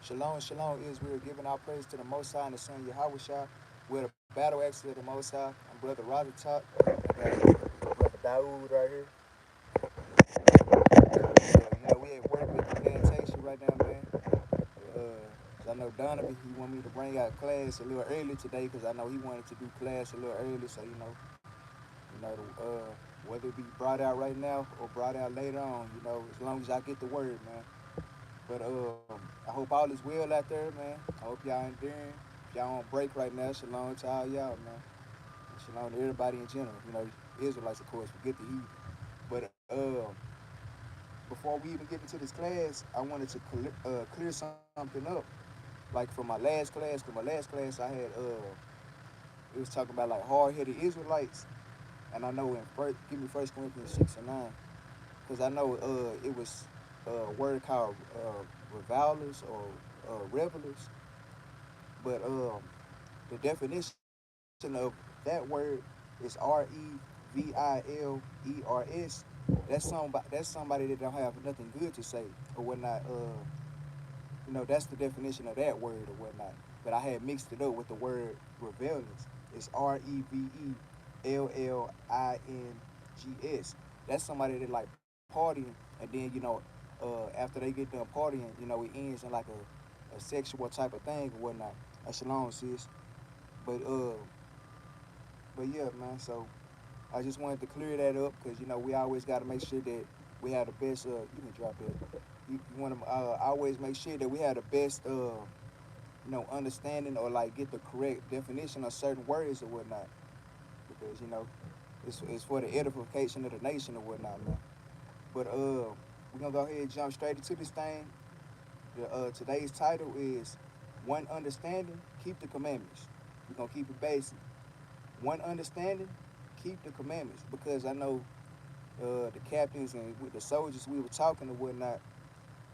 Shalom, shalom, Israel, giving our praise to the Most High and the Son Yahweh. We're the Battle Axes of the Most High. I'm Brother Robert Top. I got Brother Daoud right here. We at work with the plantation right now, man. I know Donovan, he want me to bring out class a little early today because I know he wanted to do class a little early. So, whether it be brought out right now or brought out later on, as long as I get the word, man. But I hope all is well out there, man. I hope y'all enduring. If y'all on break right now, shalom to all y'all, man. And shalom to everybody in general. Israelites, of course, forget the heathen. But before we even get into this class, I wanted to clear something up. Like from my last class, because my last class I had, it was talking about like hard-headed Israelites. And I know give me 1 Corinthians 6 and 9. Because I know it was a word called revilers or revelers. But the definition of that word is REVILERS. That's somebody that don't have nothing good to say or whatnot. That's the definition of that word or whatnot. But I had mixed it up with the word rebellions. It's REVELLINGS. That's somebody that like partying, and then after they get done partying, it ends in like a sexual type of thing or whatnot. Shalom, sis. But yeah, man. So I just wanted to clear that up because we always got to make sure that we have the best. You can drop it. You want to always make sure that we have the best, understanding or like get the correct definition of certain words or whatnot. Because it's for the edification of the nation or whatnot, man. But we're gonna go ahead and jump straight into this thing. Today's title is One Understanding, Keep the Commandments. We're gonna keep it basic. One understanding, keep the commandments. Because I know the captains and with the soldiers we were talking and whatnot.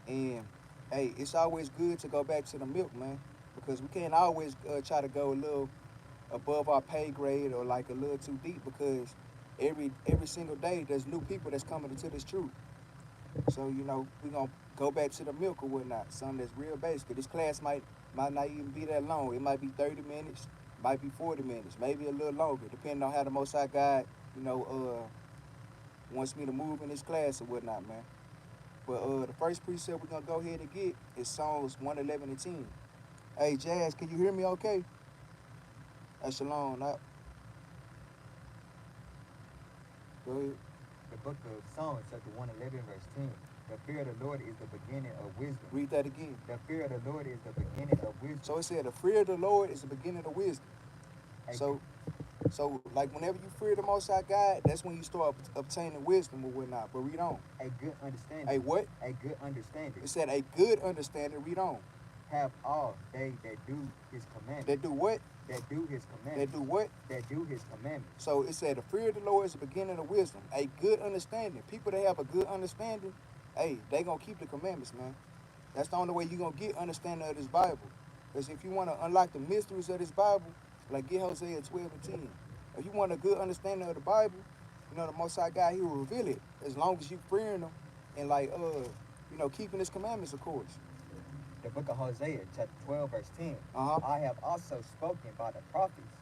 And hey, it's always good to go back to the milk, man, because we can't always try to go a little above our pay grade or like a little too deep because every single day there's new people that's coming into this truth. So we're gonna go back to the milk or whatnot, something that's real basic. This class might not even be that long. It might be 30 minutes, might be 40 minutes, maybe a little longer, depending on how the Most High God, wants me to move in this class or whatnot, man. But the first precept we're gonna go ahead and get is Psalms 111 and 10. Hey Jazz, can you hear me okay? Hey Shalom, go ahead. The book of Psalms, chapter 111, verse 10. The fear of the Lord is the beginning of wisdom. Read that again. The fear of the Lord is the beginning of wisdom. So it said the fear of the Lord is the beginning of wisdom. A, So like whenever you fear the Most High God, that's when you start obtaining wisdom or whatnot. But read on. a good understanding. A what? A good understanding. It said a good understanding. Read on. Have all they that do his commandments. That do what? That do his commandments. That do what? That do his commandments. So it said the fear of the Lord is the beginning of wisdom. A good understanding. People that have a good understanding, hey, they gonna keep the commandments, man. That's the only way you gonna get understanding of this Bible. Because if you want to unlock the mysteries of this Bible, like get Hosea 12 and 10. If you want a good understanding of the Bible, the Most High God, He will reveal it as long as you fearing Him and like keeping His commandments, of course. The book of Hosea, chapter 12, verse 10. Uh-huh. I have also spoken by the prophets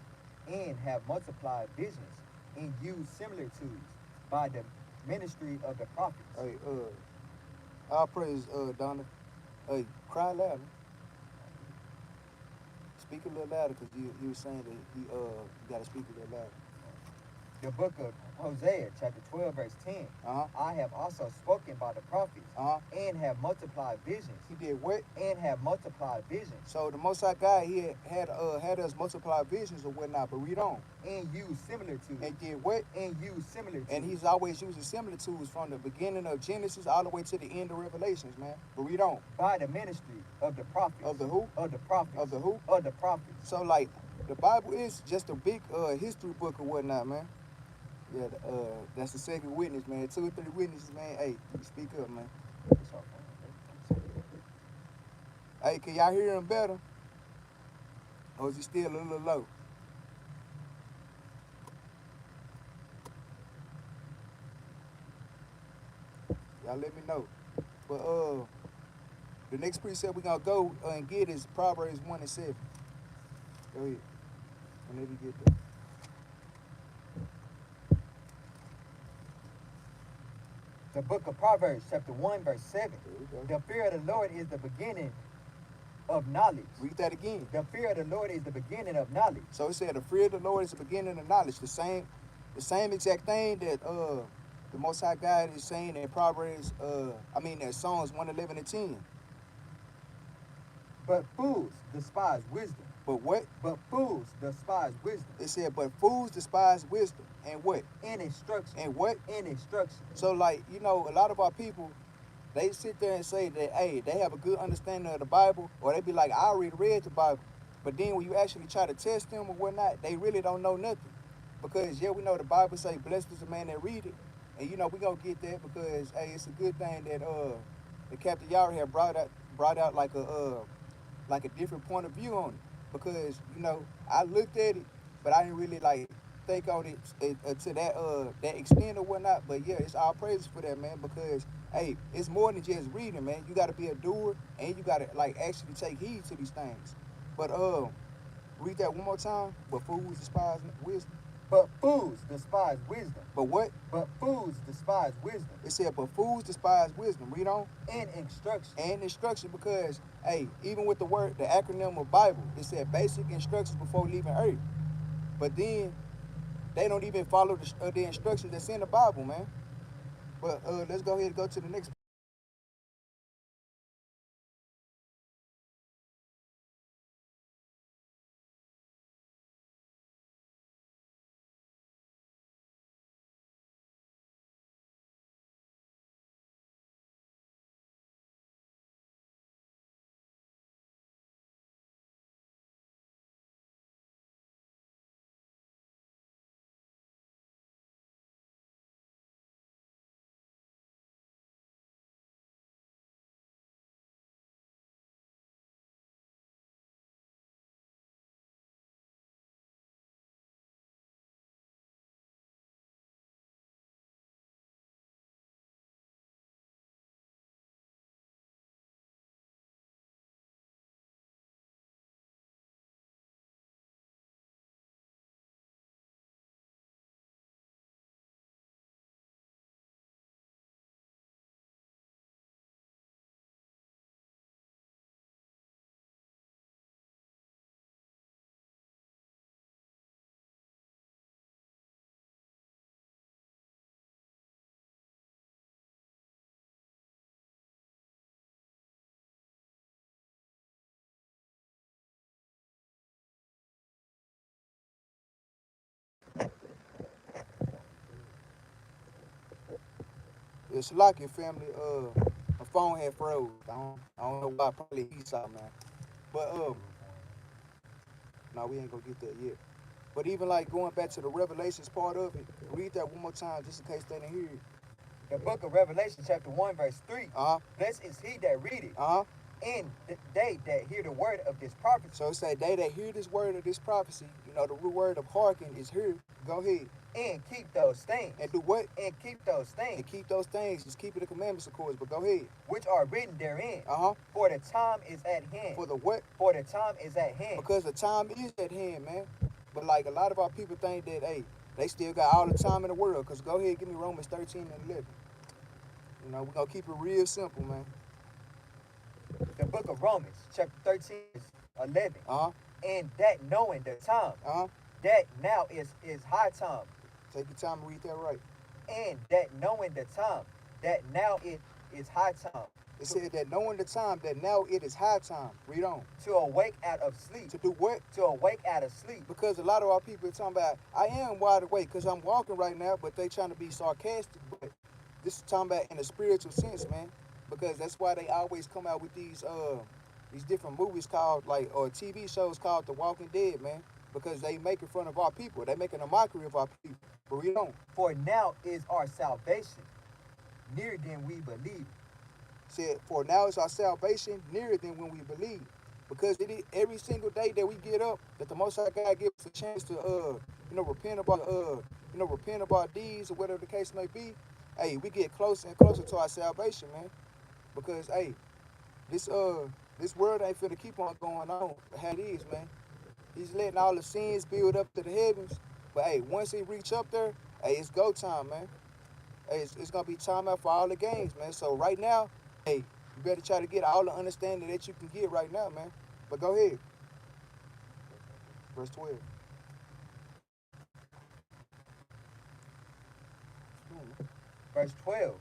and have multiplied visions and used similitudes by the ministry of the prophets. Hey, I'll praise Donna. Hey, cry louder. Speak a little louder because you were saying that you gotta speak a little louder. The book of Hosea, chapter 12, verse 10. Uh-huh. I have also spoken by the prophets and have multiplied visions. He did what? And have multiplied visions. So the Most High God, He had us multiply visions or whatnot, but read on. And use similitudes. And did what? And use similitudes. And He's always using similitudes from the beginning of Genesis all the way to the end of Revelations, man. But read on. By the ministry of the prophets. Of the who? Of the prophets. Of the who? Of the prophets. So like the Bible is just a big history book or whatnot, man. Yeah, that's the second witness, man. 2 or 3 witnesses, man. Hey, speak up, man. Hey, can y'all hear him better? Or is he still a little low? Y'all let me know. But The next precept we're going to go and get is Proverbs 1 and 7. Go ahead. Whenever you get there. The book of Proverbs, chapter 1, verse 7. The fear of the Lord is the beginning of knowledge. Read that again. The fear of the Lord is the beginning of knowledge. So it said the fear of the Lord is the beginning of knowledge. The same exact thing that the Most High God is saying in Proverbs, in Psalms 111 and 10. But fools despise wisdom. But what? But fools despise wisdom. It said, but fools despise wisdom. And what? And instruction. And what? And instruction. So, like, you know, a lot of our people, they sit there and say that, hey, they have a good understanding of the Bible, or they be like, I already read the Bible. But then when you actually try to test them or whatnot, they really don't know nothing. Because, yeah, we know the Bible say, blessed is the man that read it. And, you know, we going to get that because, hey, it's a good thing that the Captain Yara had brought out like a different point of view on it. Because, you know, I looked at it, but I didn't really, like, think on it to that extent or whatnot. But, yeah, it's all praises for that, man, because, hey, it's more than just reading, man. You got to be a doer, and you got to, like, actually take heed to these things. But, read that one more time. But fools despise wisdom. But fools despise wisdom. But what? But fools despise wisdom. It said, but fools despise wisdom. Read on. And instruction. And instruction, because, hey, even with the acronym of Bible, it said basic instructions before leaving earth. But then they don't even follow the instructions that's in the Bible, man. But let's go ahead and go to the next. It's lucky, family. My phone had froze. I don't know why. Probably Esau, man. But no, we ain't gonna get there yet. But even like going back to the Revelations part of it, read that one more time just in case they didn't hear it. The book of Revelation, chapter 1, verse 3. Blessed is he that readeth. And they that hear the word of this prophecy. So it say they that hear this word of this prophecy, you know, the root word of hearken is here. Go ahead. And keep those things. And do what? And keep those things. And keep those things. Just keeping the commandments, of course. But go ahead. Which are written therein. For the time is at hand. For the what? For the time is at hand. Because the time is at hand, man. But like a lot of our people think that, hey, they still got all the time in the world. Because go ahead, give me Romans 13 and 11. You know, we're going to keep it real simple, man. The book of Romans, chapter 13, 11. And that knowing the time, that now is high time. Take your time and read that right. And that knowing the time, that now it is high time. It said that knowing the time, that now it is high time. Read on. To awake out of sleep. To do what? To awake out of sleep. Because a lot of our people are talking about, I am wide awake because I'm walking right now, but they trying to be sarcastic. But this is talking about in a spiritual sense, man. Because that's why they always come out with these different movies called, like, or TV shows called The Walking Dead, man. Because they making fun of our people. They making a mockery of our people. But read on. For now is our salvation nearer than we believe. Said, for now is our salvation nearer than when we believe. Because it is every single day that we get up, that the Most High God gives us a chance to, repent of our deeds or whatever the case may be. Hey, we get closer and closer to our salvation, man. Because, hey, This world ain't finna keep on going on how it is, man. He's letting all the sins build up to the heavens. But hey, once he reach up there, hey, it's go time, man. Hey, it's gonna be time out for all the games, man. So right now, hey, you better try to get all the understanding that you can get right now, man. But go ahead. Verse 12. Verse 12.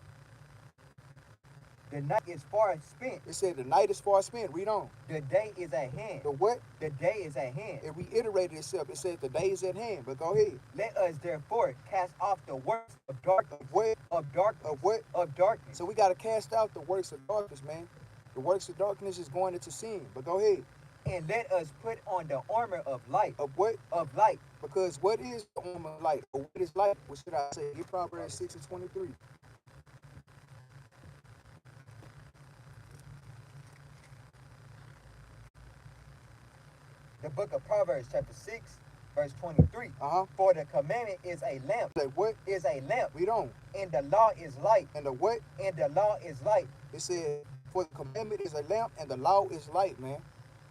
The night is far spent. It said the night is far spent. Read on. The day is at hand. The what? The day is at hand. It reiterated itself. It said the day is at hand. But go ahead. Let us therefore cast off the works of darkness. Of what? Of darkness. Of what? Of darkness. So we got to cast out the works of darkness, man. The works of darkness is going into sin. But go ahead. And let us put on the armor of light. Of what? Of light. Because what is the armor of light? Or what is light? What should I say? Get Proverbs 6:23. The book of Proverbs, chapter 6, verse 23. For the commandment is a lamp. Say what? Is a lamp. Read on. And the law is light. And the what? And the law is light. It said, for the commandment is a lamp and the law is light, man.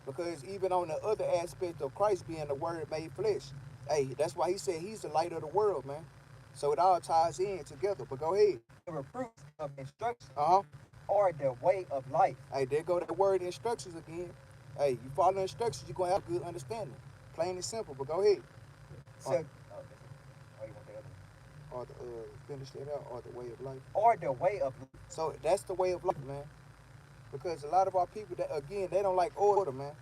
Because even on the other aspect of Christ being the word made flesh, hey, that's why he said he's the light of the world, man. So it all ties in together. But go ahead. The reproofs of instruction are the way of life. Hey, there go that word instructions again. Hey, you follow instructions, you're going to have good understanding. Plain and simple, but go ahead. So, or the, finish that out, or the way of life. Or the way of life. So that's the way of life, man. Because a lot of our people, that again, they don't like order, man.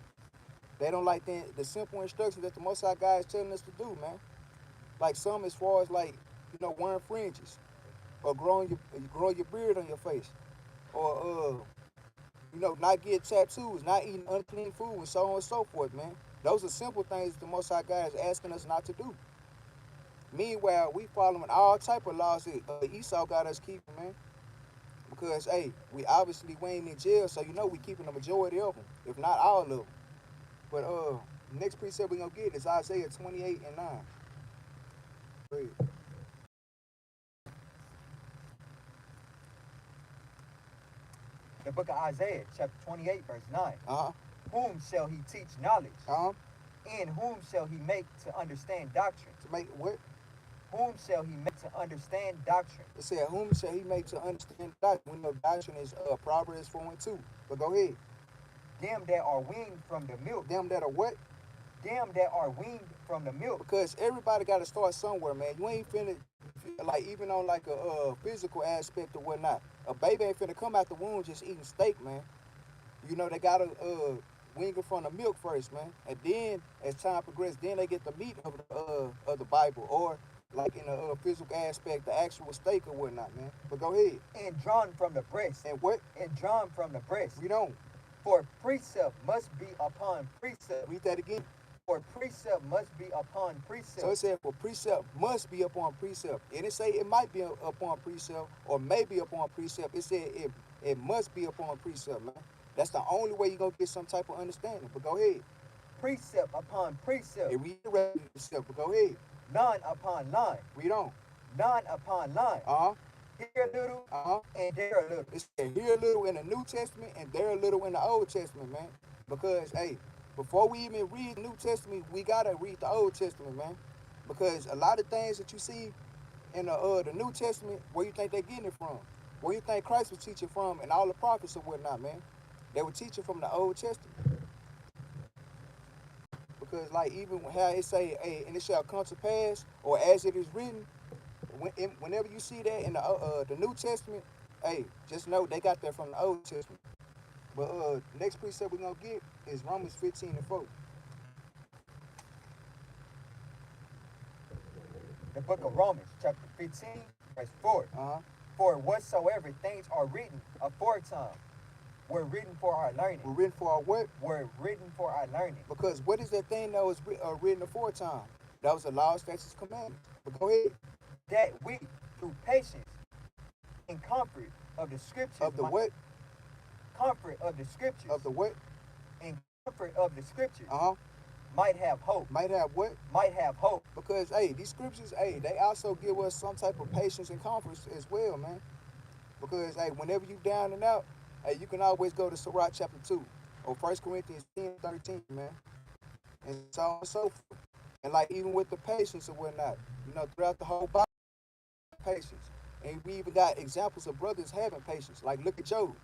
They don't like the simple instructions that the Most High God is telling us to do, man. Like some as far as like, you know, wearing fringes, or growing your beard on your face, or you know, not get tattoos, not eating unclean food, and so on and so forth, man. Those are simple things the Most High God is asking us not to do. Meanwhile, we following all type of laws that Esau got us keeping, man. Because, hey, we ain't in jail, so you know we keeping the majority of them, if not all of them. But next precept we're going to get is Isaiah 28:9. Read. The book of Isaiah, chapter 28, verse 9. Whom shall he teach knowledge? And whom shall he make to understand doctrine? To make what? Whom shall he make to understand doctrine? It said, whom shall he make to understand doctrine? We know doctrine is Proverbs 4:2. But go ahead. Them that are weaned from the milk. Them that are what? Them that are weaned from the milk. Because everybody got to start somewhere, man. You ain't finna, like, even on like a physical aspect or whatnot. A baby ain't finna come out the womb just eating steak, man. You know, they got to wean it from the milk first, man. And then, as time progresses, then they get the meat of the Bible, or like in a physical aspect, the actual steak or whatnot, man. But go ahead. And drawn from the breast. And what? And drawn from the breast. We don't. For precept must be upon precept. Read that again. For precept must be upon precept. So it said for precept must be upon precept. It didn't say it might be upon precept or maybe upon precept. It said it must be upon precept, man. That's the only way you're going to get some type of understanding. But go ahead. Precept upon precept. It reiterated itself, but go ahead. Line upon line. Read on. Line upon line. Here a little, and there a little. It said here a little in the New Testament and there a little in the Old Testament, man. Because, hey, before we even read the New Testament, we got to read the Old Testament, man. Because a lot of things that you see in the New Testament, where you think they're getting it from? Where you think Christ was teaching from and all the prophets and whatnot, man? They were teaching from the Old Testament. Because, like, even how it say, hey, and it shall come to pass, or as it is written, whenever you see that in the New Testament, hey, just know they got that from the Old Testament. But next precept we're going to get is Romans 15:4. The book of Romans, chapter 15, verse 4. For whatsoever things are written aforetime were written for our learning. Were written for our what? Were written for our learning. Because what is that thing that was written aforetime? That was the law, statutes, commandments. But go ahead. That we, through patience and comfort of the scriptures. Of the what? Comfort of the scriptures. Of the what? And comfort of the scriptures. Might have hope. Might have what? Might have hope. Because, hey, these scriptures, hey, they also give us some type of patience and comfort as well, man. Because, hey, whenever you down and out, Hey, you can always go to Sirach chapter 2 or 1 Corinthians 10:13, man. And so on and so forth. And like even with the patience and whatnot, throughout the whole Bible, patience. And we even got examples of brothers having patience. Like look at Job.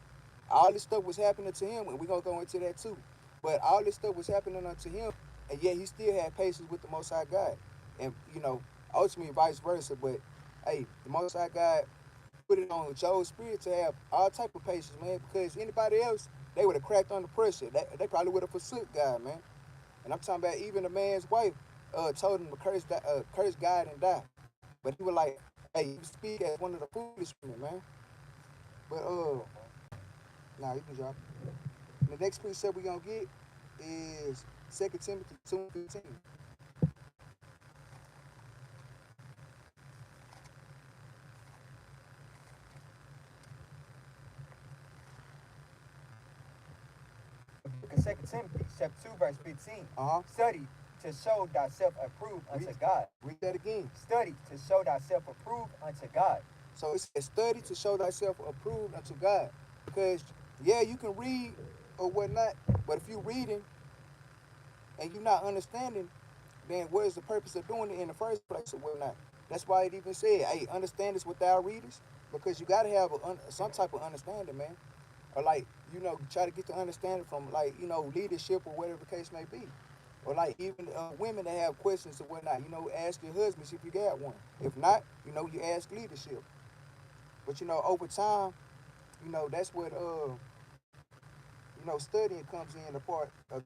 All this stuff was happening to him, and we're gonna go into that too. But all this stuff was happening unto him, and yet he still had patience with the Most High God. And ultimately vice versa. But hey, the Most High God put it on Job's spirit to have all type of patience, man. Because anybody else, they would have cracked under pressure. They probably would have forsook God, man. And I'm talking about even a man's wife told him to curse God and die. But he was like, hey, you speak as one of the foolish women, man. But nah, you can drop it. The next precept we're gonna get is 2 Timothy 2:15. Book of 2 Timothy, chapter 2, verse 15. Study to show thyself approved unto God. Read that again. Study to show thyself approved unto God. So it says, study to show thyself approved unto God. Because, yeah, you can read or whatnot, but if you're reading and you're not understanding, then what is the purpose of doing it in the first place or whatnot? That's why it even said, hey, understand this without readers, because you got to have some type of understanding, man. Or like, try to get the understanding from like, leadership or whatever the case may be. Or like even women that have questions or whatnot, ask your husbands if you got one. If not, you ask leadership. But over time, that's what studying comes in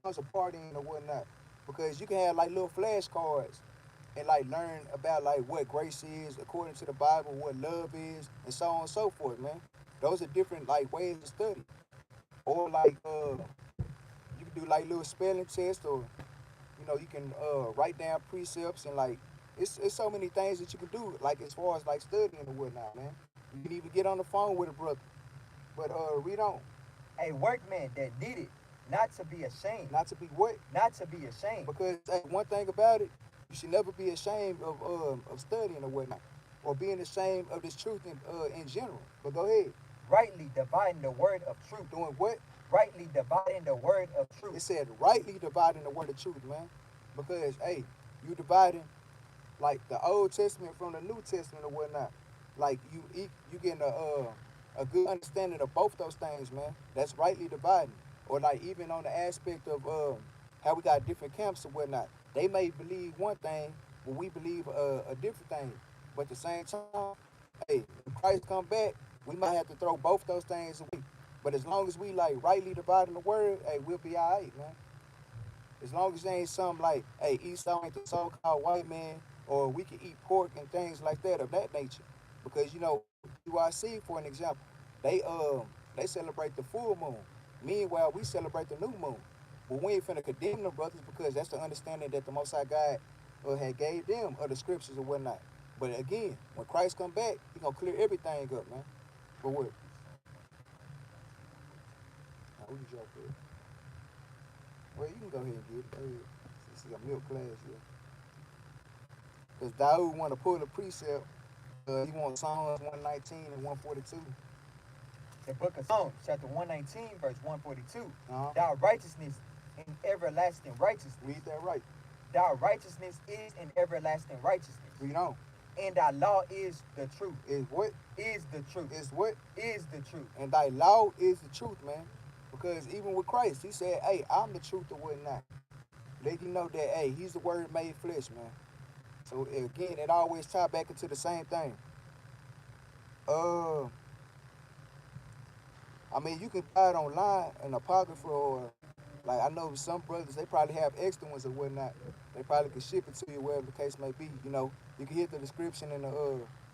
comes a part in or whatnot. Because you can have like little flashcards and like learn about like what grace is according to the Bible, what love is, and so on and so forth, man. Those are different like ways to study. Or like you can do like little spelling tests, or you can write down precepts, and like it's so many things that you can do like as far as like studying and whatnot, man. You can even get on the phone with a brother. But read on. A workman that did it, not to be ashamed. Not to be what? Not to be ashamed. Because hey, one thing about it, you should never be ashamed of studying or whatnot, or being ashamed of this truth in general. But go ahead. Rightly dividing the word of truth. Doing what? Rightly dividing the word of truth. It said rightly dividing the word of truth, man. Because hey, you dividing like the Old Testament from the New Testament or whatnot. Like you getting a good understanding of both those things, man. That's rightly dividing. Or like even on the aspect of how we got different camps or whatnot. They may believe one thing, but we believe a different thing. But at the same time, hey, when Christ come back, we might have to throw both those things away. But as long as we like rightly dividing the word, hey, we'll be all right, man. As long as there ain't something like, hey, Esau ain't the so-called white man, or we can eat pork and things like that of that nature. Because UIC, for an example, they celebrate the full moon. Meanwhile, we celebrate the new moon. But we ain't finna condemn them brothers, because that's the understanding that the Most High God had gave them of the scriptures and whatnot. But again, when Christ come back, he gonna clear everything up, man. But what? Now, we can drop it. Well, you can go ahead and get it. Go ahead. This is a milk class here. Because Daoud want to pull the precept. He wants Psalms 119 and 142. The book of Psalms, chapter 119, verse 142. Thy righteousness in everlasting righteousness. Read that right. Thy righteousness is in everlasting righteousness. Read on. And thy law is the truth. Is what? Is the truth. Is what? Is the truth. And thy law is the truth, man. Because even with Christ, he said, hey, I'm the truth or whatnot. Let you know that, hey, he's the word made flesh, man. So again, it always ties back into the same thing. I mean, you can buy it online, an apocrypha, or like I know some brothers, they probably have extra ones or whatnot. They probably could ship it to you, wherever the case may be. You can hit the description and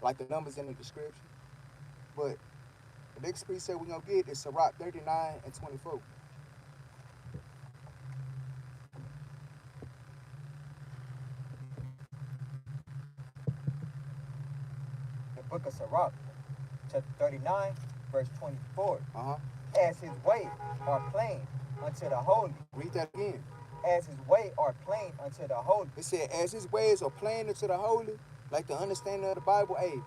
like the numbers in the description. But the next precept we're gonna get is Sirach 39 and 24. The book of Sirach, chapter 39, verse 24. As his way are plain unto the holy. Read that again. As his way are plain unto the holy. It said, as his ways are plain unto the holy, like the understanding of the Bible, hey,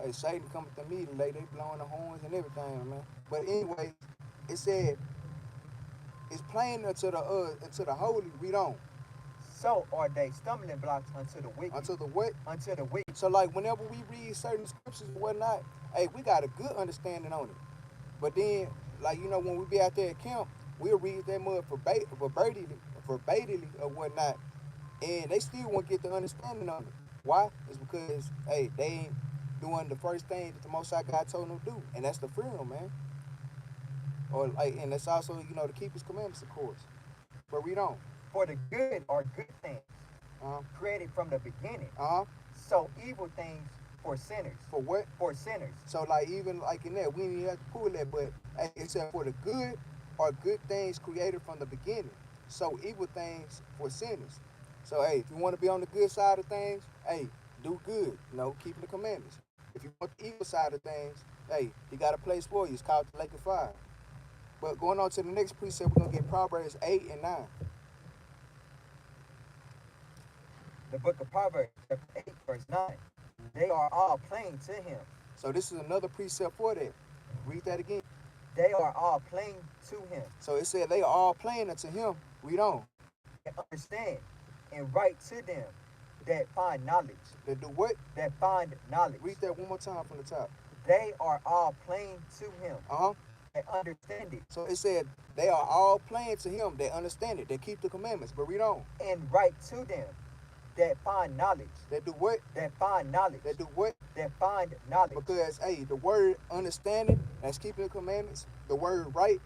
Hey, Satan coming to me today. They blowing the horns and everything, man. But anyway, it said it's plain unto the holy. Read on. So are they stumbling blocks unto the wicked. Unto the what? Unto the wicked. So like whenever we read certain scriptures and whatnot, hey, we got a good understanding on it. But then, like, you know, when we be out there at camp, we'll read that mud verbatimly or whatnot, and they still won't get the understanding on it. Why? It's because, hey, they ain't doing the first thing that the Most High God told them to do, and that's to fear Him, man. Or like, and that's also, you know, to keep His commandments, of course. But read on. For the good are good things, created from the beginning. So evil things for sinners. For what? For sinners. So like even like in that, we didn't even have to pull that, but hey, it said for the good are good things created from the beginning. So evil things for sinners. So hey, if you want to be on the good side of things, hey, do good. You know, keeping the commandments. If you want the evil side of things, hey, He got a place for you. It's called the lake of fire. But going on to the next precept, we're gonna get Proverbs 8 and 9. The book of Proverbs, chapter 8, verse 9. They are all plain to him. So this is another precept for that. Read that again. They are all plain to him. So it said they are all plain unto him. Read on. And understand and write to them that find knowledge. That do what? That find knowledge. Read that one more time from the top. They are all plain to him. That understand it. So it said they are all plain to him. They understand it. They keep the commandments. But read on. And write to them that find knowledge. That do what? That find knowledge. That do what? That find knowledge. Because, hey, the word understanding, that's keeping the commandments. The word right,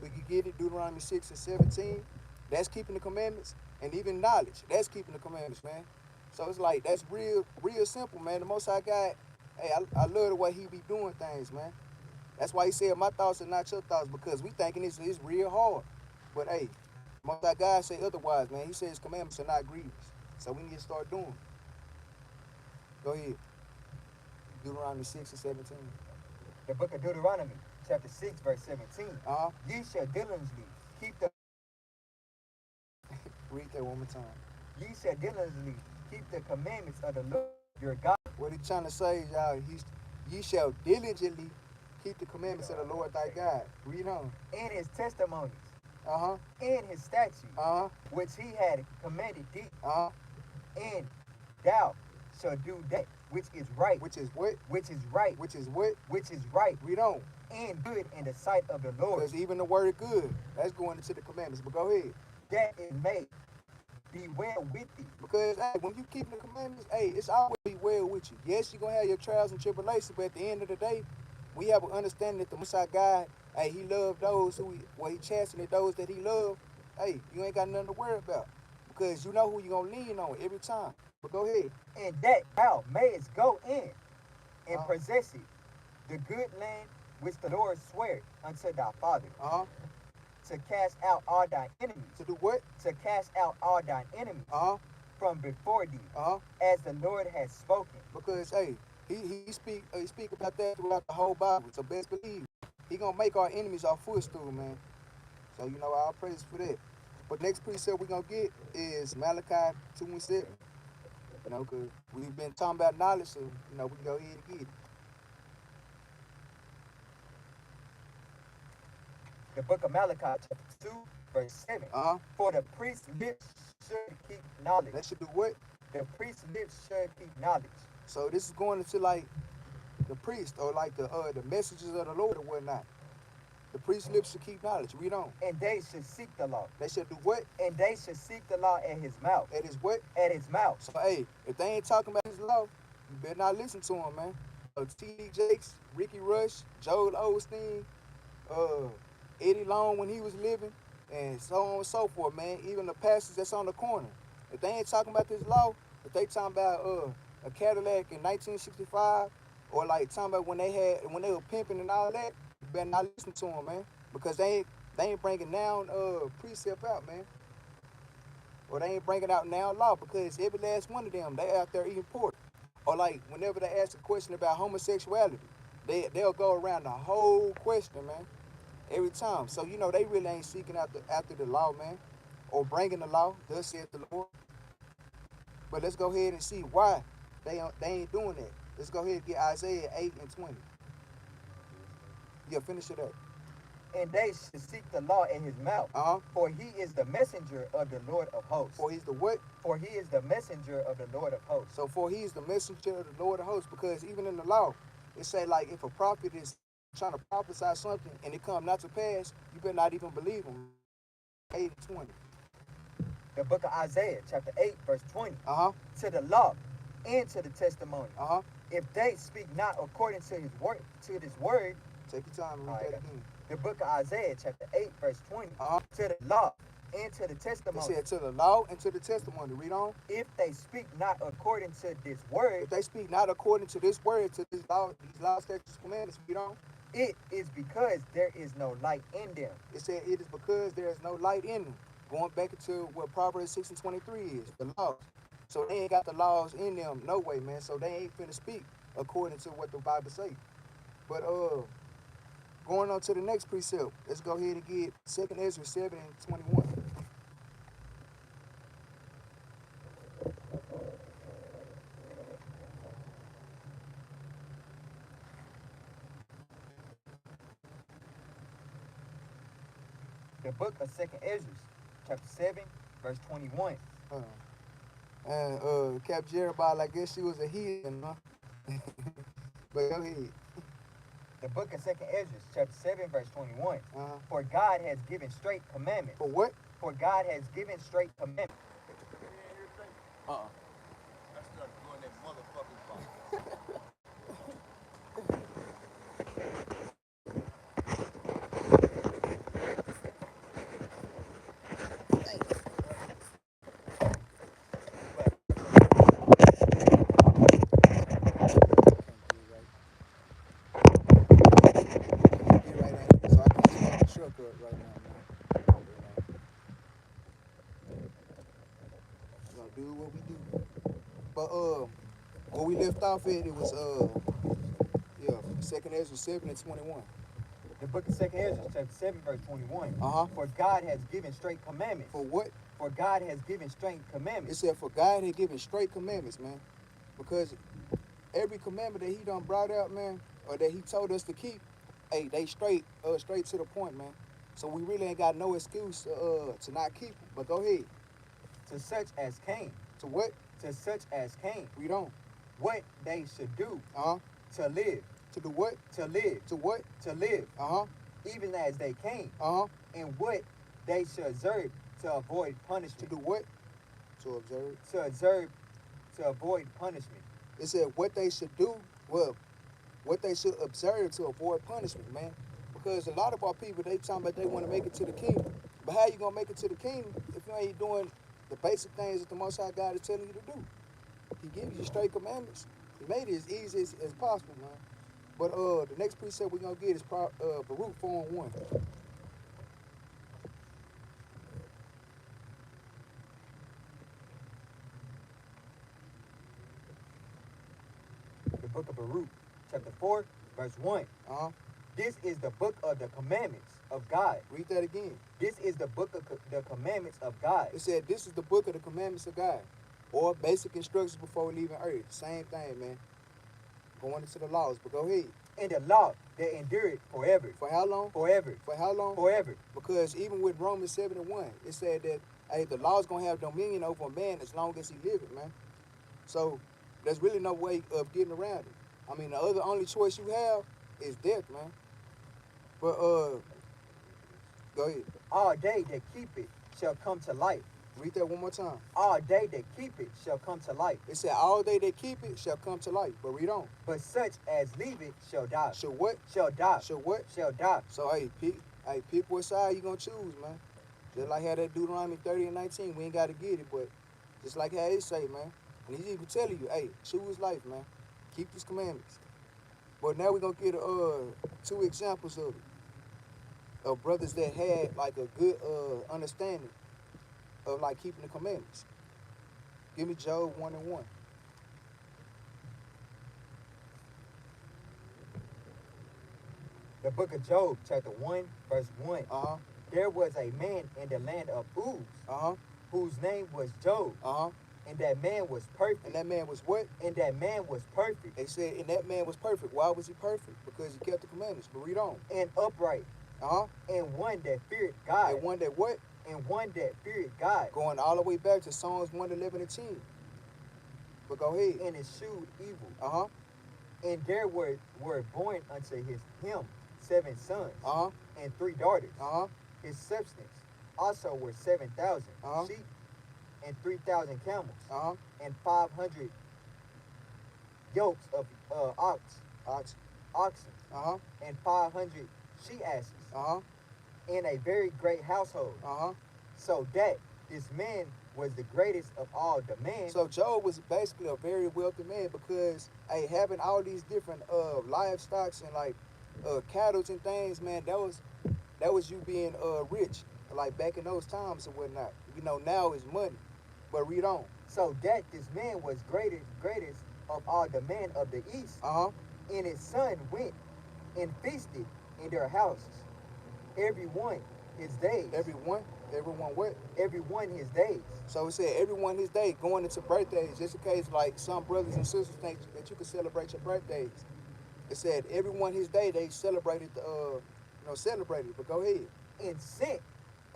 we can get it, Deuteronomy 6 and 17. That's keeping the commandments. And even knowledge, that's keeping the commandments, man. So it's like, that's real simple, man. The Most High God, hey, I love the way He be doing things, man. That's why He said, my thoughts are not your thoughts, because we thinking it's real hard. But, hey, Most High God say otherwise, man. He said His commandments are not grievous. So we need to start doing it. Go ahead. Deuteronomy 6 and 17. The book of Deuteronomy, chapter 6, verse 17. Ye shall diligently keep the... Read that one more time. Ye shall diligently keep the commandments of the Lord your God. What He's trying to say, y'all, ye shall diligently keep the commandments of the Lord thy God. Read on. And His testimonies. And His statutes. Which He had commanded thee. And thou shalt do that which is right. Which is what? Which is right. Which is what? Which is right. Read on. And good in the sight of the Lord. Because even the word good, that's going into the commandments. But go ahead. That it may be well with thee. Because, hey, when you keep the commandments, hey, it's always be well with you. Yes, you're going to have your trials and tribulations, but at the end of the day, we have an understanding that the Most High God, hey, He loved those He chastened those that He loved. Hey, you ain't got nothing to worry about. Because you know who you're going to lean on every time. But go ahead. And that thou mayest go in and possess it, the good land which the Lord sware unto thy father. To cast out all thine enemies. To do what? To cast out all thine enemies from before thee, as the Lord has spoken. Because, hey, he speak about that throughout the whole Bible. So best believe He gonna make our enemies our footstool, man. So you know, all praise for that. But next precept we're gonna get is Malachi 2 and 7. You know, because we've been talking about knowledge, so you know we can go ahead and get it. The book of Malachi, chapter 2, verse 7. For the priest's lips should keep knowledge. That should do what? The priest's lips should keep knowledge. So this is going into like the priest or like the messages of the Lord or whatnot. The priest's lips should keep knowledge. Read on. And they should seek the law. They should do what? And they should seek the law at his mouth. At his what? At his mouth. So hey, if they ain't talking about his law, you better not listen to him, man. T.D. Jakes, Ricky Rush, Joel Osteen, Eddie Long when he was living, and so on and so forth, man. Even the pastors that's on the corner. If they ain't talking about this law, if they talking about a Cadillac in 1965, or like talking about when they were pimping and all that, you better not listen to them, man. Because they ain't bringing down precept out, man. Or they ain't bringing out now law, because every last one of them, they out there eating pork. Or like whenever they ask a question about homosexuality, they'll go around the whole question, man. Every time. So, you know, they really ain't seeking after the law, man. Or bringing the law, thus saith the Lord. But let's go ahead and see why they ain't doing that. Let's go ahead and get Isaiah 8 and 20. Yeah, finish it up. And they should seek the law in his mouth. For he is the messenger of the Lord of hosts. For he's the what? For he is the messenger of the Lord of hosts. So for he is the messenger of the Lord of hosts, because even in the law, it say like if a prophet is trying to prophesy something and it come not to pass, you better not even believe him. 8 and 20. The book of Isaiah, chapter 8, verse 20. To the law and to the testimony. If they speak not according to his word, take your time and read that again. The book of Isaiah, chapter 8, verse 20. To the law and to the testimony. It said to the law and to the testimony. Read on. If they speak not according to this word. If they speak not according to this word, to this law, these laws, statutes, commandments, read on. It is because there is no light in them. It said it is because there is no light in them. Going back into what Proverbs 6 and 23 is, the laws. So they ain't got the laws in them, no way, man. So they ain't finna speak according to what the Bible say. But going on to the next precept, let's go ahead and get 2 Ezra 7 and 21. The book of 2 Ezra, chapter 7, verse 21. And Capt Jerubbaal, I guess she was a heathen, huh? But go ahead. The book of 2 Ezra, chapter 7, verse 21. For God has given straight commandments. For what? For God has given straight commandments. I started doing that motherfucking phone. Do what we do. But where we left off at, it was 2 Ezra 7 and 21. The book of 2 Ezra, chapter 7, verse 21. For God has given straight commandments. For what? For God has given straight commandments. It said for God had given straight commandments, man. Because every commandment that he done brought out, man, or that he told us to keep, hey, they straight to the point, man. So we really ain't got no excuse to not keep them. But go ahead. To such as came. To what? To such as came. Read on. What they should do. To live. To do what? To live. To what? To live. Even as they came. And what they should observe to avoid punishment. To do what? To observe. To observe to avoid punishment. It said what they should do, well, what they should observe to avoid punishment, man. Because a lot of our people, they talking about they want to make it to the kingdom. But how you going to make it to the kingdom if you ain't doing the basic things that the Most High God is telling you to do? He gives you straight commandments. He made it as easy as possible, man. But the next precept we're going to get is Baruch 4 and 1. The book of Baruch, chapter 4, verse 1. This is the book of the commandments of God. Read that again. This is the book of the commandments of God. It said this is the book of the commandments of God. Or basic instructions before leaving earth. Same thing, man. Going into the laws, but go ahead. And the law that endured forever. For how long? Forever. For how long? Forever. Because even with Romans 7 and 1, it said that, hey, the law's going to have dominion over a man as long as he liveth, man. So there's really no way of getting around it. I mean, the only choice you have is death, man. But, go ahead. All they that keep it shall come to life. Read that one more time. All they that keep it shall come to life. It said, all they that keep it shall come to life. But read on. But such as leave it shall die. Shall what? Shall die. Shall what? Shall die. So, pick what side you going to choose, man. Just like how that Deuteronomy 30 and 19, we ain't got to get it, but just like how it say, man. And he's even telling you, hey, choose life, man. Keep these commandments. But now we're going to get 2 examples of it. Of brothers that had, like, a good understanding of, like, keeping the commandments. Give me Job 1 and 1. The book of Job, chapter 1, verse 1. There was a man in the land of Uz, whose name was Job. And that man was perfect. And that man was what? And that man was perfect. They said, and that man was perfect. Why was he perfect? Because he kept the commandments. But read on. And upright. And one that feared God. And one that what? And one that feared God. Going all the way back to Psalms 111 and 10. But go ahead. And eschewed evil. And there were born unto him 7 sons and 3 daughters. His substance also were 7,000 sheep and 3,000 camels and 500 yokes of oxen and 500 she-asses in a very great household. So that this man was the greatest of all the men. So Job was basically a very wealthy man because having all these different livestocks and like cattle and things, man, that was you being rich, like back in those times and whatnot. You know, now is money. But read on. So that this man was greatest of all the men of the east. And his son went and feasted in their houses, every one his days. Everyone what? Every one his days. So it said everyone his day, going into birthdays, just in case like some brothers and sisters think that you can celebrate your birthdays. It said everyone his day, they celebrated celebrated. But go ahead. And sent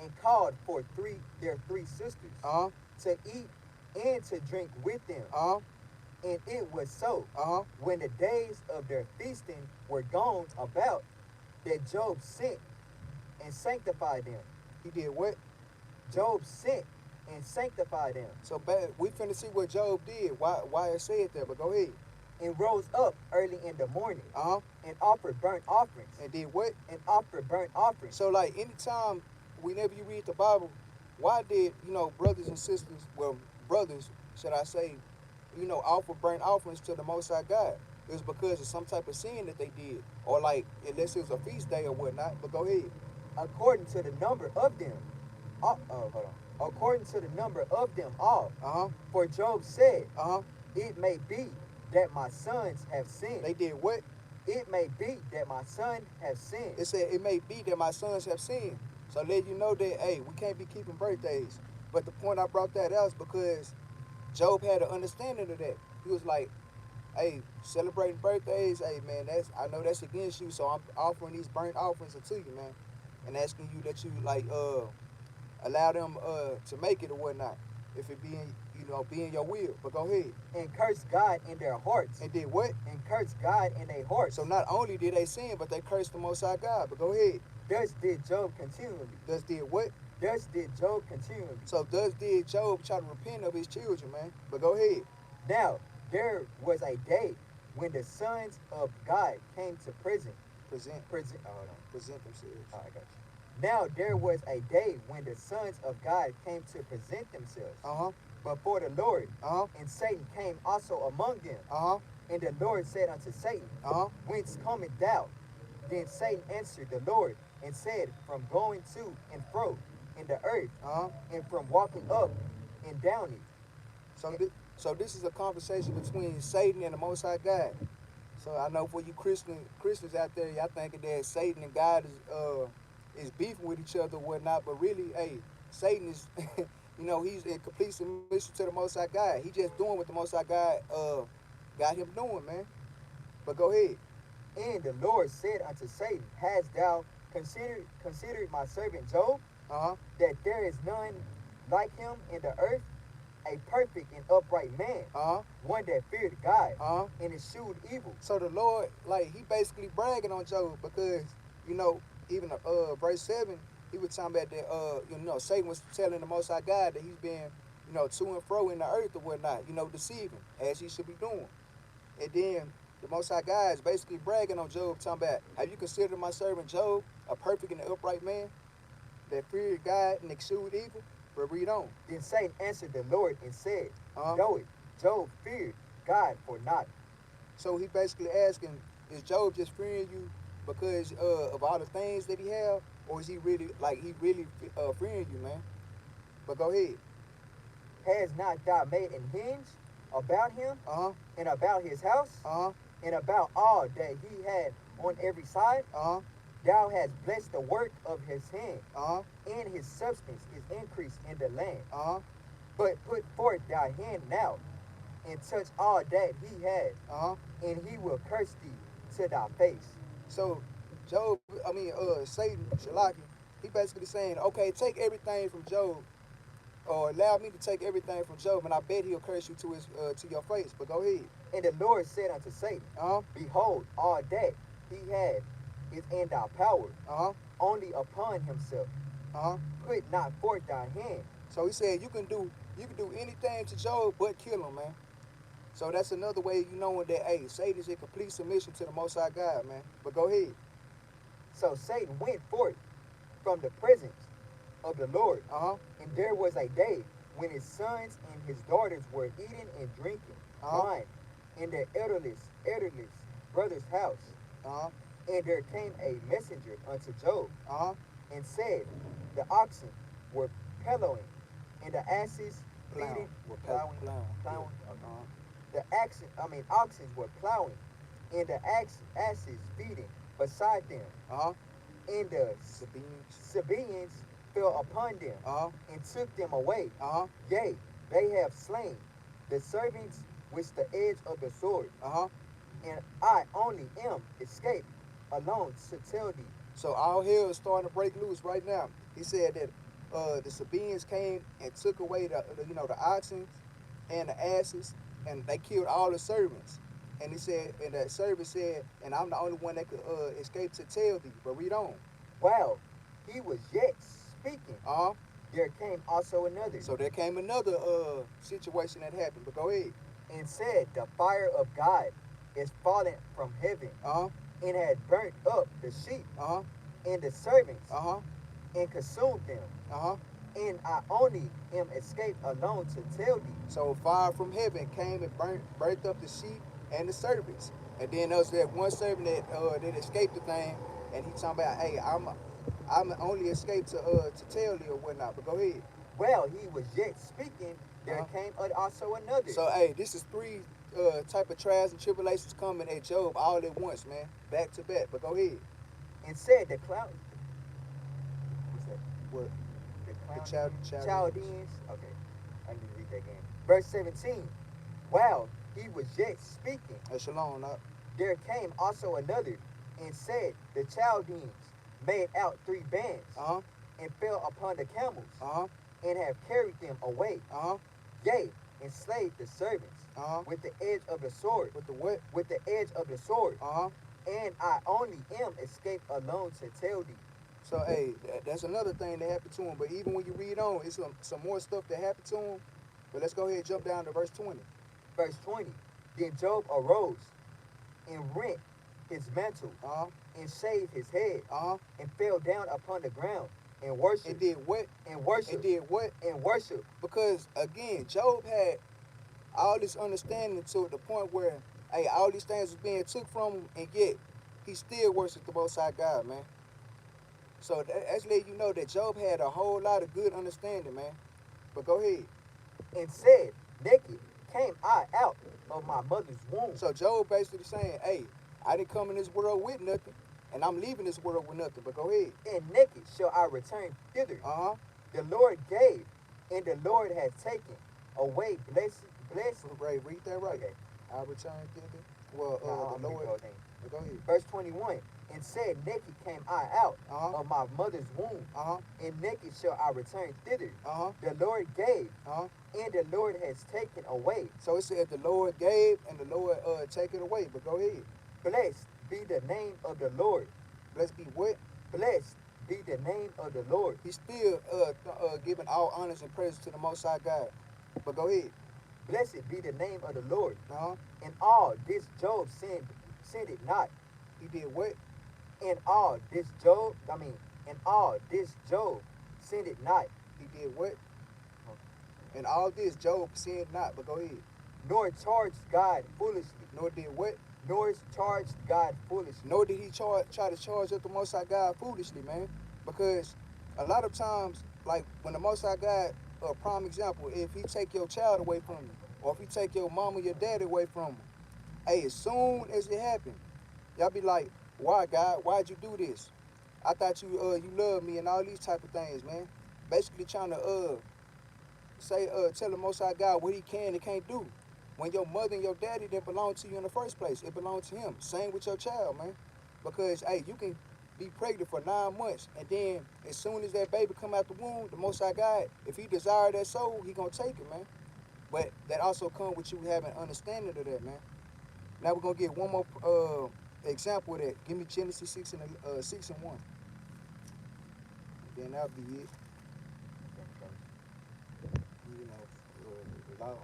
and called for their three sisters to eat and to drink with them. And it was so when the days of their feasting were gone about, that Job sent and sanctified them. He did what? Job sent and sanctified them. So we finna see what Job did. Why it said that? But go ahead. And rose up early in the morning and offered burnt offerings. And did what? And offered burnt offerings. So like anytime, whenever you read the Bible, why did brothers and sisters, well brothers should I say, offer burnt offerings to the Most High God? It was because of some type of sin that they did, or like unless it was a feast day or whatnot. But go ahead. According to the number of them. According to the number of them all. For Job said, it may be that my sons have sinned. They did what? It may be that my son have sinned. It said it may be that my sons have sinned. So let you know that, hey, we can't be keeping birthdays. But the point I brought that out is because Job had an understanding of that. He was like, hey, celebrating birthdays, hey man, I know that's against you, so I'm offering these burnt offerings to you, man. And asking you that you allow them to make it or whatnot. If it be in your will. But go ahead. And curse God in their hearts. And did what? And curse God in their hearts. So not only did they sin, but they cursed the Most High God. But go ahead. Thus did Job continually. Thus did what? Thus did Job continually. So thus did Job try to repent of his children, man. But go ahead. Now, there was a day when the sons of God came to present themselves. Oh, I got you. Now there was a day when the sons of God came to present themselves before the Lord, and Satan came also among them. And the Lord said unto Satan, Whence comest thou? Then Satan answered the Lord and said, From going to and fro in the earth, and from walking up and down it. So this is a conversation between Satan and the Most High God. So I know for you Christians out there, y'all thinking that Satan and God is beefing with each other or whatnot, but really, hey, Satan is, he's in complete submission to the Most High God. He just doing what the Most High God got him doing, man. But go ahead. And the Lord said unto Satan, Hast thou considered my servant Job, that there is none like him in the earth, a perfect and upright man, one that feared God, and eschewed evil. So the Lord, he basically bragging on Job because, even verse 7, he was talking about that, Satan was telling the Most High God that he's been, to and fro in the earth or whatnot, deceiving, as he should be doing. And then the Most High God is basically bragging on Job, talking about, have you considered my servant Job a perfect and upright man that feared God and eschewed evil? But read on. Then Satan answered the Lord and said, Know it, Job feared God for naught. So he basically asking, is Job just fearing you because of all the things that he have, or is he really fearing you, man? But go ahead. Has not thou made an hinge about him, and about his house, and about all that he had on every side? Thou hast blessed the work of his hand, and his substance is increased in the land. But put forth thy hand now, and touch all that he had, and he will curse thee to thy face. So Satan, Shalaki, he basically saying, okay, take everything from Job, or allow me to take everything from Job, and I bet he'll curse you to your face. But go ahead. And the Lord said unto Satan, behold, all that he had is in thy power, only upon himself. Put not forth thy hand. So he said you can do anything to Job but kill him, man. So that's another way you knowing that, hey, Satan is in complete submission to the Most High God, man. But go ahead. So Satan went forth from the presence of the Lord, and there was a day when his sons and his daughters were eating and drinking wine in their elderless brother's house. And there came a messenger unto Job, and said, the oxen were plowing, and the asses feeding. Plowing. The oxen were plowing, and the asses feeding beside them. And the Sabaeans fell upon them, and took them away. Yea, they have slain the servants with the edge of the sword. And I only am escaped alone to tell thee. So all hell is starting to break loose right now. He said that the Sabaeans came and took away the oxen and the asses, and they killed all the servants. And he said, and the servant said, and I'm the only one that could escape to tell thee. But read on. While he was yet speaking, there came also another. So there came another situation that happened. But go ahead. And said, the fire of God is fallen from heaven, and had burnt up the sheep and the servants, and consumed them. And I only am escaped alone to tell thee. So fire from heaven came and burnt up the sheep and the servants. And then there was that one servant that escaped the thing, and he talking about, hey, I'm only escaped to tell thee or whatnot. But go ahead. Well, he was yet speaking, there came also another. So hey, this is three type of trials and tribulations coming at Job all at once, man, back to back. But go ahead. And said the cloud. What's that? What? The Chaldeans. Chaldeans. Okay, I need to read that again. Verse 17. While he was yet speaking, Shalom, there came also another, and said, the Chaldeans made out 3 bands, and fell upon the camels, and have carried them away. Yea, enslaved the servants with the edge of the sword. With the what? With the edge of the sword. And I only am escaped alone to tell thee. So hey, that's another thing that happened to him. But even when you read on, it's some more stuff that happened to him. But let's go ahead and jump down to verse 20. Verse 20. Then Job arose and rent his mantle, and shaved his head, and fell down upon the ground and worshiped. And did what? And worshiped. And did what? And worshiped. Because again, Job had all this understanding to the point where, hey, all these things was being took from him, and yet he still worshipped the Most High God, man. So that's letting you know that Job had a whole lot of good understanding, man. But go ahead. And said, naked came I out of my mother's womb. So Job basically saying, hey, I didn't come in this world with nothing, and I'm leaving this world with nothing. But go ahead. And naked shall I return thither. The Lord gave, and the Lord has taken away. Blessed. Right, read that right. Okay. I return thither. Well, the Lord. Go ahead. Verse 21. And said, naked came I out of my mother's womb, and naked shall I return thither. The Lord gave, and the Lord has taken away. So it said the Lord gave, and the Lord taken away. But go ahead. Blessed be the name of the Lord. Blessed be what? Blessed be the name of the Lord. He's still giving all honors and praise to the Most High God. But go ahead. Blessed be the name of the Lord. And all this Job sinned it not. He did what? And all this Job sinned it not. He did what? And all this Job sinned not. But go ahead. Nor charged God foolishly. Nor did what? Nor charged God foolishly. Nor did he try to charge up the Most High God foolishly, man. Because a lot of times, like when the Most High God, a prime example, if he take your child away from you, or if he take your mama, your daddy away from you, hey, as soon as it happen, y'all be like, why, God? Why'd you do this? I thought you you loved me and all these type of things, man. Basically trying to tell the Most High God what He can and can't do. When your mother and your daddy didn't belong to you in the first place, it belonged to Him. Same with your child, man. Because hey, you can be pregnant for 9 months, and then as soon as that baby come out the womb, the Most High God, if He desire that soul, He gonna take it, man. But that also comes with you having understanding of that, man. Now we're gonna get one more example of that. Give me Genesis 6:1. Then that'll be it. You know, law.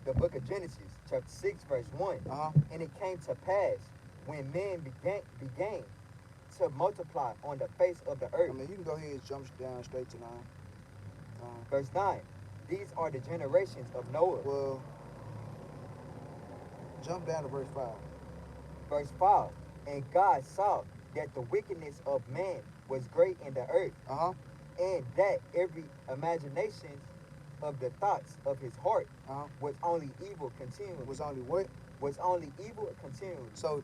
The book of Genesis, chapter 6, verse 1. And it came to pass when men began to multiply on the face of the earth. I mean, you can go ahead and jump down straight to 9. Verse 9. These are the generations of Noah. Well, jump down to verse 5. Verse 5. And God saw that the wickedness of man was great in the earth, and that every imagination of the thoughts of his heart was only evil continually. Was only what? Was only evil continually. So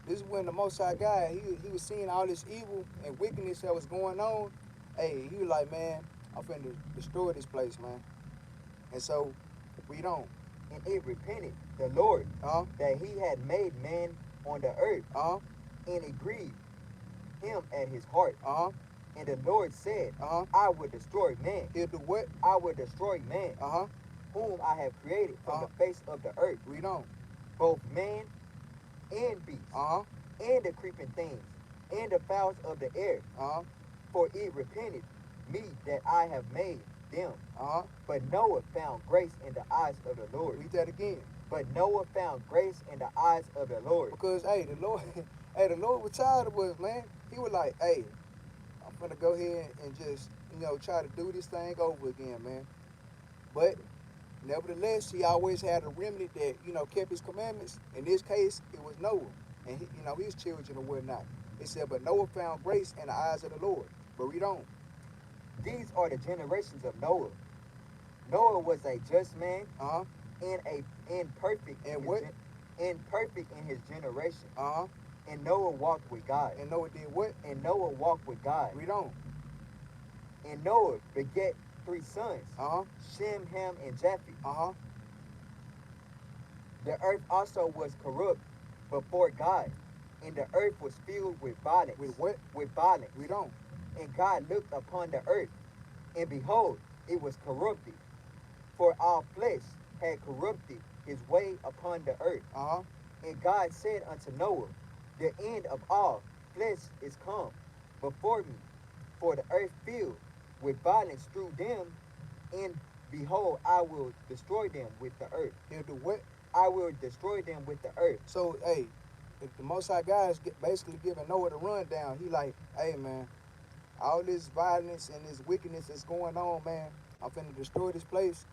this is when the Most High God, he was seeing all this evil and wickedness that was going on. Hey, he was like, man, I'm finna destroy this place, man. And so, read on. And it repented the Lord that he had made man on the earth, and it grieved him at his heart. And the Lord said, I will destroy man. He'll do what? I will destroy man, whom I have created from the face of the earth. Read on. Both man and beast, and the creeping things, and the fowls of the air. For it repented me that I have made them. But Noah found grace in the eyes of the Lord. Read that again. But Noah found grace in the eyes of the Lord. Because, hey, the Lord, the Lord was tired of us, man. He was like, hey, I'm gonna go ahead and just, try to do this thing over again, man. But nevertheless, he always had a remnant that, kept his commandments. In this case, it was Noah and his children and whatnot. It said, but Noah found grace in the eyes of the Lord. But read on. These are the generations of Noah. Noah was a just man, and perfect. And what? And perfect in his generation. And Noah walked with God. And Noah did what? And Noah walked with God. Read on. And Noah begat 3 sons, Shem, Ham, and Japheth. The earth also was corrupt before God, and the earth was filled with violence. With what? With violence. Read on. And God looked upon the earth, and behold, it was corrupted, for all flesh had corrupted his way upon the earth. And God said unto Noah, the end of all flesh is come before me, for the earth filled with violence through them, and behold, I will destroy them with the earth. He'll do what? I will destroy them with the earth. So, hey, if the Most High God is basically giving Noah the rundown, he like, hey, man, all this violence and this wickedness that's going on, man, I'm finna destroy this place,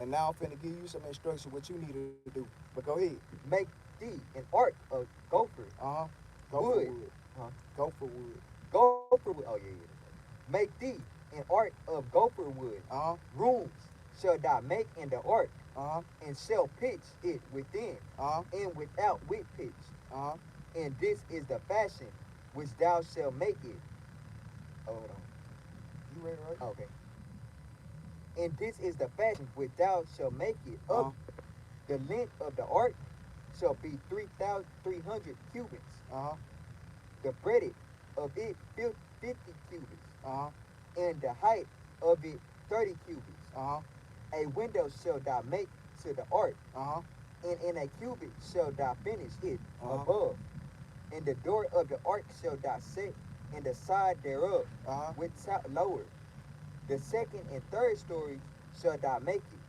and now I'm finna give you some instruction what you need to do. But go ahead. Make thee an ark of gopher. Gopher wood. Wood. Gopher wood. Gopher wood. Oh, yeah. Make thee an ark of gopher wood. Rooms shall thou make in the ark, and shall pitch it within, and without with pitch. And this is the fashion which thou shalt make it. Hold on. You ready, right? Okay. And this is the fashion which thou shalt make it up. The length of the ark shall be 3,300 cubits. The breadth of it 50 cubits. And the height of it 30 cubits. A window shall thou make to the ark, and in a cubit shall thou finish it above. And the door of the ark shall thou set in the side thereof, with top lower. The second and third stories shall thou make it.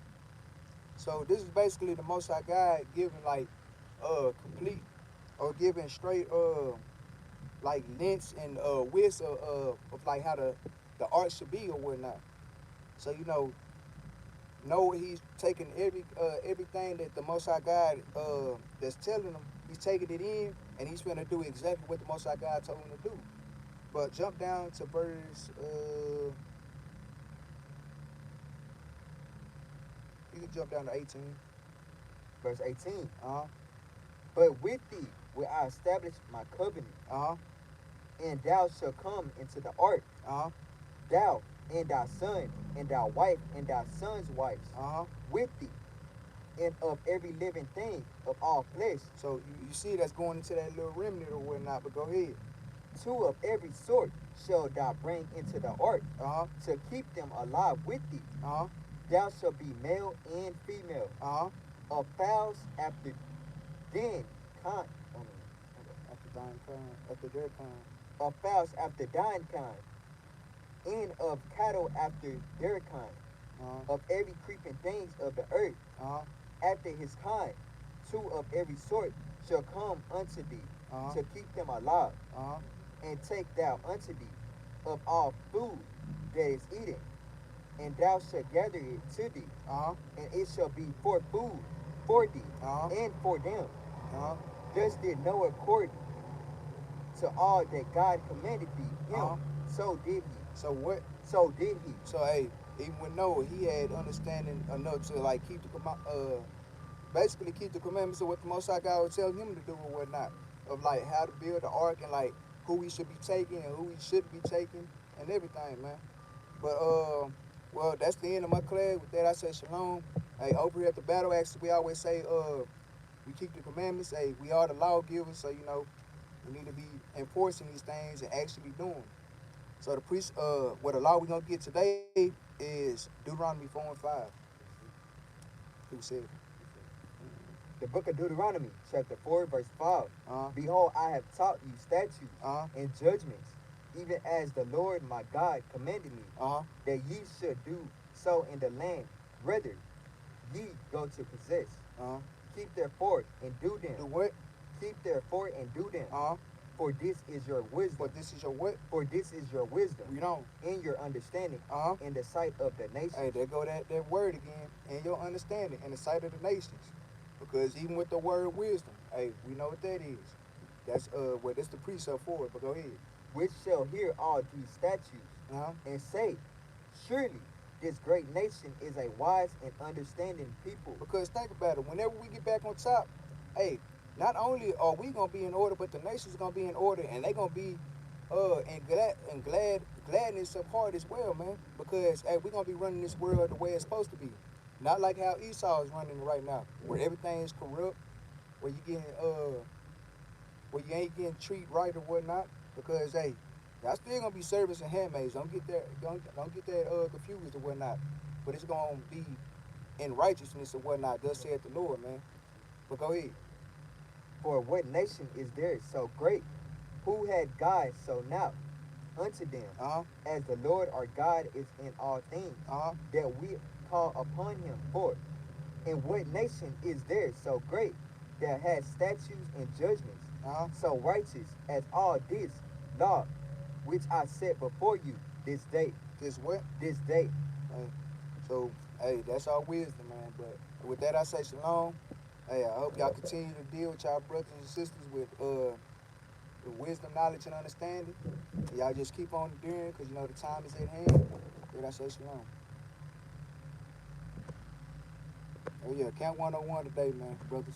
So this is basically the Most High God giving like complete or giving straight like lengths and widths of like how the ark should be or whatnot. So know he's taking everything that the Most High God that's telling him. He's taking it in, and he's gonna do exactly what the Most High God told him to do. But jump down to verse. You can jump down to 18. Verse 18. But with thee will I establish my covenant, And thou shalt come into the ark, thou and thy son, and thy wife, and thy son's wives, with thee, and of every living thing of all flesh. So you see that's going into that little remnant or whatnot, but go ahead. 2 of every sort shalt thou bring into the ark, to keep them alive with thee. Thou shalt be male and female. Of fowls after then kind. After their kind. Of fowls after thine kind. And of cattle after their kind. Of every creeping things of the earth, after his kind. 2 of every sort shall come unto thee, to keep them alive. And take thou unto thee of all food that is eaten, and thou shalt gather it to thee, and it shall be for food for thee, and for them. Thus did Noah according to all that God commanded thee him, so did he. So what? So did he. So hey, even with Noah, he had understanding enough to like keep the basically keep the commandments of what the Most High God was telling him to do or whatnot, of like how to build the ark and like who we should be taking and who we shouldn't be taking and everything, man. But well, that's the end of my class. With that, I say shalom. Hey, over here at the Battle Axes, we always say we keep the commandments. Hey, we are the lawgivers, so you know we need to be enforcing these things and actually doing them. So what the law we're gonna get today is Deuteronomy 4 and 5. Who said? The book of Deuteronomy, chapter 4, verse 5. Behold, I have taught you statutes and judgments, even as the Lord my God commanded me, that ye should do so in the land, whither ye go to possess. Keep therefore and do them. Do what? Keep therefore and do them. For this is your wisdom. For this is your what? For this is your wisdom. Read on. In your understanding, in the sight of the nations. Hey, there go that word again. In your understanding, in the sight of the nations. Because even with the word wisdom, hey, we know what that is. That's that's the precept for it, but go ahead. Which shall hear all these statutes, and say, surely this great nation is a wise and understanding people. Because think about it, whenever we get back on top, hey, not only are we gonna be in order, but the nation's gonna be in order, and they gonna be in gladness of heart as well, man. Because hey, we're gonna be running this world the way it's supposed to be. Not like how Esau is running right now, where everything is corrupt, where you ain't getting treated right or whatnot. Because hey, y'all still gonna be servants and handmaids. Don't get that confused or whatnot. But it's gonna be in righteousness or whatnot. Thus saith the Lord, man. But go ahead. For what nation is there so great, who had God so now unto them, as the Lord our God is in all things, that we call upon him for? And what nation is there so great, that has statutes and judgments, so righteous as all this law, which I set before you this day? This what? This day. So, hey, that's our wisdom, man. But with that, I say shalom. Hey, I hope y'all continue to deal with y'all brothers and sisters with wisdom, knowledge, and understanding. And y'all just keep on doing, because you know the time is at hand. Then I say shalom. Oh yeah, Camp 101 today, man, brothers.